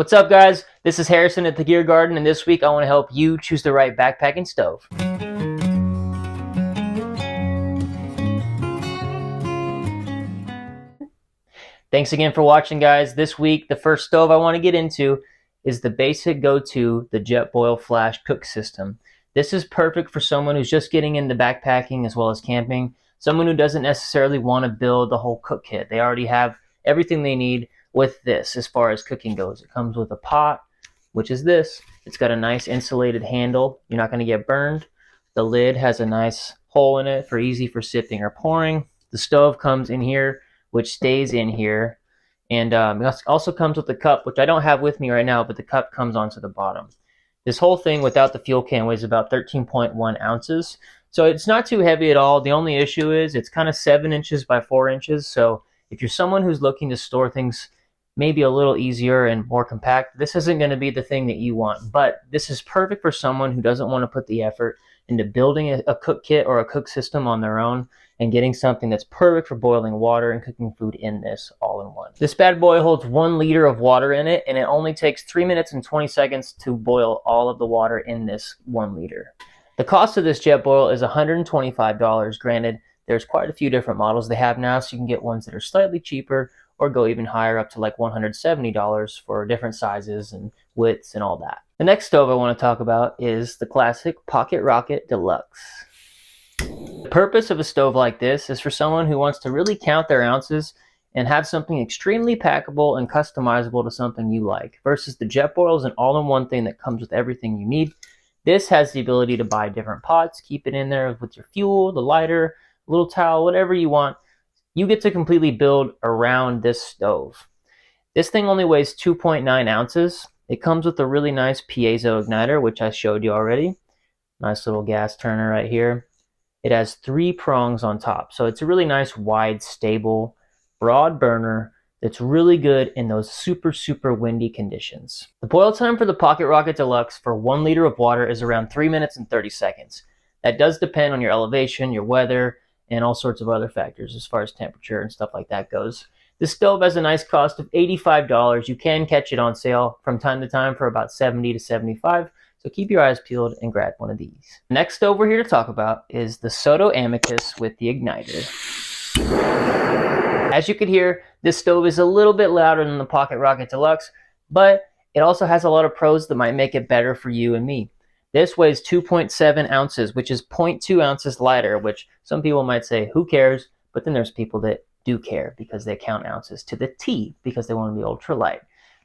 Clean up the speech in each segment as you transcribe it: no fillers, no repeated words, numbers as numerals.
What's up, guys? This is Harrison at the Gear Garden, and this week I want to help you choose the right backpacking stove. Thanks again for watching, guys. This week, the first stove I want to get into is the basic go-to, the Jetboil Flash cook system. This is perfect for someone who's just getting into backpacking as well as camping, someone who doesn't necessarily want to build the whole cook kit. They already have everything they need with this as far as cooking goes. It comes with a pot, which is this. It's got a nice insulated handle. You're not going to get burned. The lid has a nice hole in it for easy for sipping or pouring. The stove comes in here, which stays in here. And it also comes with a cup, which I don't have with me right now, but the cup comes onto the bottom. This whole thing without the fuel can weighs about 13.1 ounces. So it's not too heavy at all. The only issue is it's kind of 7 inches by 4 inches. So if you're someone who's looking to store things maybe a little easier and more compact, this isn't going to be the thing that you want. But this is perfect for someone who doesn't want to put the effort into building a cook kit or a cook system on their own and getting something that's perfect for boiling water and cooking food in this all in one. This bad boy holds 1 liter of water in it, and it only takes 3 minutes and 20 seconds to boil all of the water in this 1 liter. The cost of this Jetboil is $125. Granted, there's quite a few different models they have now, so you can get ones that are slightly cheaper or go even higher up to like $170 for different sizes and widths and all that. The next stove I want to talk about is the classic Pocket Rocket Deluxe. The purpose of a stove like this is for someone who wants to really count their ounces and have something extremely packable and customizable to something you like, versus the Jetboil is an all-in-one thing that comes with everything you need. This has the ability to buy different pots, keep it in there with your fuel, the lighter, little towel, whatever you want. You get to completely build around this stove. This thing only weighs 2.9 ounces. It comes with a really nice piezo igniter, which I showed you already. Nice little gas turner right here. It has 3 prongs on top. So it's a really nice, wide, stable, broad burner that's really good in those super, super windy conditions. The boil time for the Pocket Rocket Deluxe for 1 liter of water is around 3 minutes and 30 seconds. That does depend on your elevation, your weather, and all sorts of other factors as far as temperature and stuff like that goes. This stove has a nice cost of $85. You can catch it on sale from time to time for about $70 to $75. So keep your eyes peeled and grab one of these. The next stove we're here to talk about is the Soto Amicus with the igniter. As you can hear, this stove is a little bit louder than the Pocket Rocket Deluxe, but it also has a lot of pros that might make it better for you and me. This weighs 2.7 ounces, which is 0.2 ounces lighter, which some people might say, who cares? But then there's people that do care because they count ounces to the T because they want to be ultra light.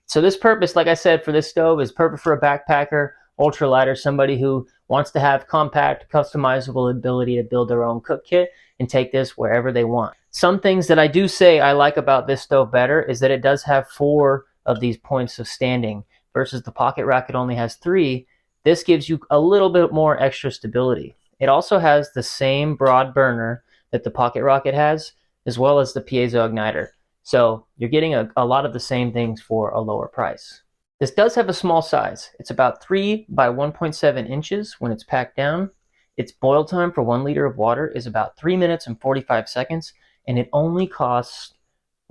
So this purpose, like I said, for this stove is perfect for a backpacker, ultra lighter, somebody who wants to have compact, customizable ability to build their own cook kit and take this wherever they want. Some things that I do say I like about this stove better is that it does have 4 of these points of standing versus the Pocket Rocket only has 3. This gives you a little bit more extra stability. It also has the same broad burner that the Pocket Rocket has, as well as the piezo igniter. So you're getting a lot of the same things for a lower price. This does have a small size. It's about 3 by 1.7 inches when it's packed down. Its boil time for 1 liter of water is about 3 minutes and 45 seconds, and it only costs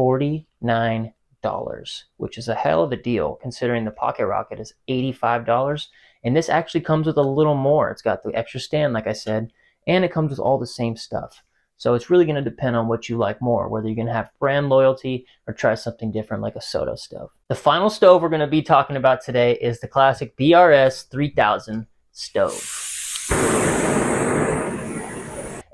$49, which is a hell of a deal considering the Pocket Rocket is $85. And this actually comes with a little more. It's got the extra stand, like I said, and it comes with all the same stuff. So it's really going to depend on what you like more, whether you're going to have brand loyalty or try something different like a Soto stove. The final stove we're going to be talking about today is the classic BRS 3000 stove.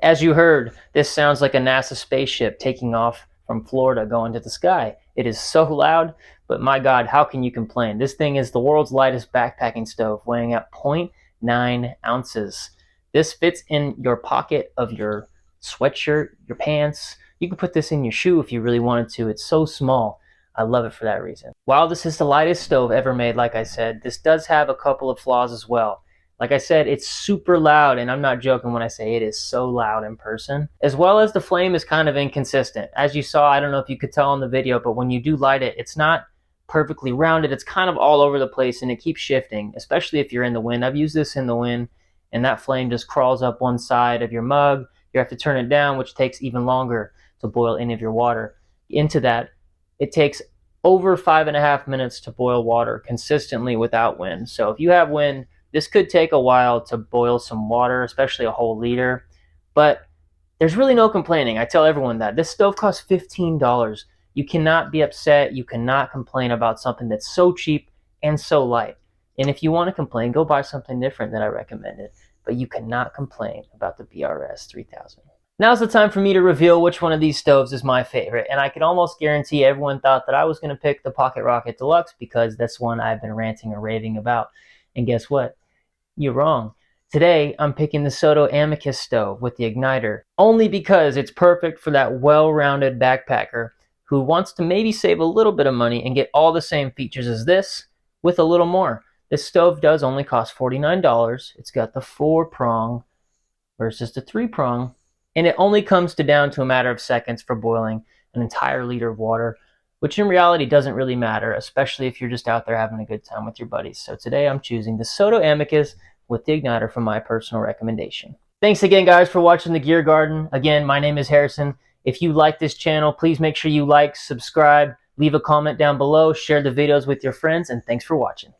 As you heard, this sounds like a NASA spaceship taking off from Florida going to the sky. It is so loud, but my God, how can you complain? This thing is the world's lightest backpacking stove, weighing at 0.9 ounces. This fits in your pocket of your sweatshirt, your pants. You can put this in your shoe if you really wanted to. It's so small. I love it for that reason. While this is the lightest stove ever made, like I said, this does have a couple of flaws as well. Like I said, it's super loud, and I'm not joking when I say it is so loud in person. As well as the flame is kind of inconsistent. As you saw, I don't know if you could tell in the video, but when you do light it, it's not perfectly rounded. It's kind of all over the place, and it keeps shifting, especially if you're in the wind. I've used this in the wind, and that flame just crawls up one side of your mug. You have to turn it down, which takes even longer to boil any of your water. Into that, it takes over 5.5 minutes to boil water consistently without wind. So if you have wind, this could take a while to boil some water, especially a whole liter, but there's really no complaining. I tell everyone that. This stove costs $15. You cannot be upset. You cannot complain about something that's so cheap and so light. And if you want to complain, go buy something different that I recommended. But you cannot complain about the BRS 3000. Now's the time for me to reveal which one of these stoves is my favorite, and I can almost guarantee everyone thought that I was going to pick the Pocket Rocket Deluxe because that's one I've been ranting or raving about. And guess what? You're wrong. Today, I'm picking the Soto Amicus stove with the igniter, only because it's perfect for that well-rounded backpacker who wants to maybe save a little bit of money and get all the same features as this with a little more. This stove does only cost $49. It's got the 4-prong versus the 3-prong. And it only comes down to a matter of seconds for boiling an entire liter of water, which in reality doesn't really matter, especially if you're just out there having a good time with your buddies. So today I'm choosing the Soto Amicus with the igniter for my personal recommendation. Thanks again, guys, for watching the Gear Garden. Again, my name is Harrison. If you like this channel, please make sure you like, subscribe, leave a comment down below, share the videos with your friends, and thanks for watching.